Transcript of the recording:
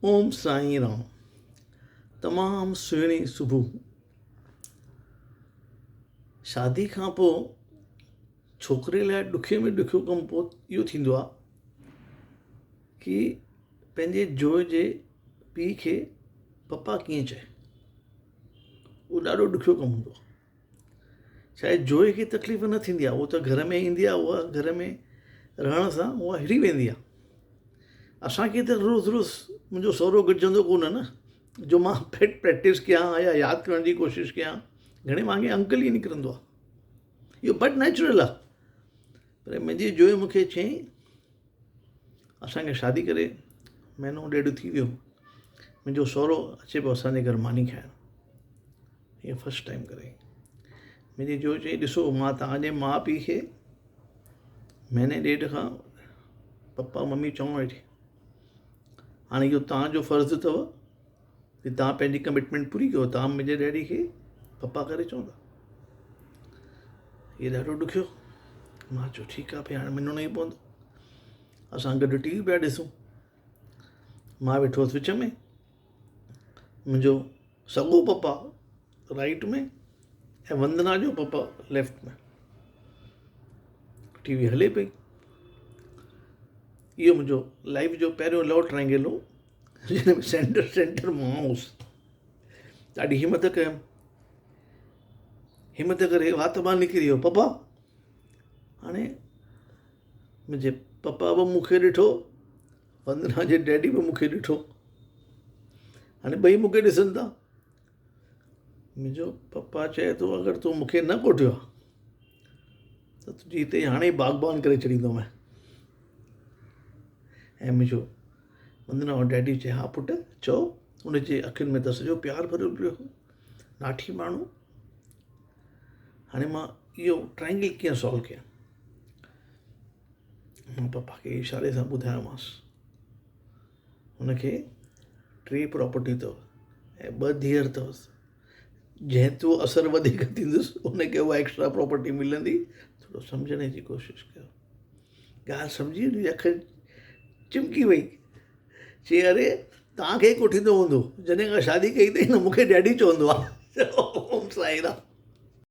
ओम साईं राम। तमामु सुहिणी सुबुह। शादी खां पोइ छोकिरे लाइ ॾुखे में ॾुखियो कमु पोइ इहो थींदो आहे कि पंहिंजे जोइ जे पीउ खे पप्पा कीअं चए। उहो ॾाढो ॾुखियो कमु हूंदो आहे। चाहे जोइ खे तकलीफ़ न थींदी आहे, उहो त घर में ईंदी आहे, उहा घर में रहण सां उहा हिरी वेंदी आहे। असांखे त रोज़ु रोज़ु मुंहिंजो सहुरो गॾिजंदो कोन न, जो मां प्रैक्टिस कयां या यादि करण जी कोशिशि कयां। घणे वांगे अंकल ई निकिरंदो आहे। इहो बट नेचुरल आहे। पर मुंहिंजी जोइ मूंखे चयईं, असांखे शादी करे महीनो ॾेढ थी वियो, मुंहिंजो सहुरो अचे पियो असांजे घर मानी खाइणु। हीअ फस्ट टाइम करे मुंहिंजी जोइ चई, ॾिसो मां तव्हांजे माउ पीउ खे महीने ॾेढ खां पप्पा मम्मी चवणु वेठी। हाणे इहो तव्हांजो फ़र्ज़ु अथव कि तव्हां पंहिंजी कमिटमेंट पूरी कयो, तव्हां मुंहिंजे डैडी खे पप्पा करे चवंदा। इहो ॾाढो ॾुखियो। मां चयो ठीकु आहे, भई हाणे मञिणो ई पवंदो। असां गॾु टीवी पिया ॾिसूं। मां वेठो हुअसि विच में, मुंहिंजो सॻो पप्पा राइट में ऐं वंदना जो पप्पा लेफ्ट में। टीवी हले पई। इहो मुंहिंजो लाइफ जो पहिरियों लव ट्रायंगल हो, जिन में सेंटर मां हुउसि। ॾाढी हिमत कयमि, हिमत करे वात मां निकिरी वियो, पप्पा। हाणे मुंहिंजे पप्पा बि मूंखे ॾिठो, वंदना जे डैडी बि मूंखे ॾिठो। हाणे ॿई मूंखे ॾिसनि था। मुंहिंजो पप्पा चए थो, अगरि तूं मूंखे न कोठियो आहे त तुंहिंजी हिते हाणे ई बाग़बान करे छॾींदोमांइ। ऐं मुंहिंजो वंदना जो डैडी चए, हा पुटु चओ। उनजे अखियुनि में त सॼो प्यारु भरियलु पियो हो, नाठी माण्हू। हाणे मां इहो ट्रायंगल कीअं सॉल्व कयां? मां पप्पा खे इशारे सां ॿुधायोमांसि, हुनखे 3 प्रॉपर्टी अथव ऐं 2 धीअर अथसि। जंहिं असरु वधीक थींदुसि उनखे उहा एक्स्ट्रा प्रॉपर्टी मिलंदी। थोरो सम्झण जी कोशिशि कयो। ॻाल्हि सम्झी, हुनजी अखि चिमकी वई। चई, अरे तव्हांखे ई कोठींदो हूंदो, जॾहिं खां शादी कई अथई न मूंखे डैडी चवंदो आहे। ओम साईं राम।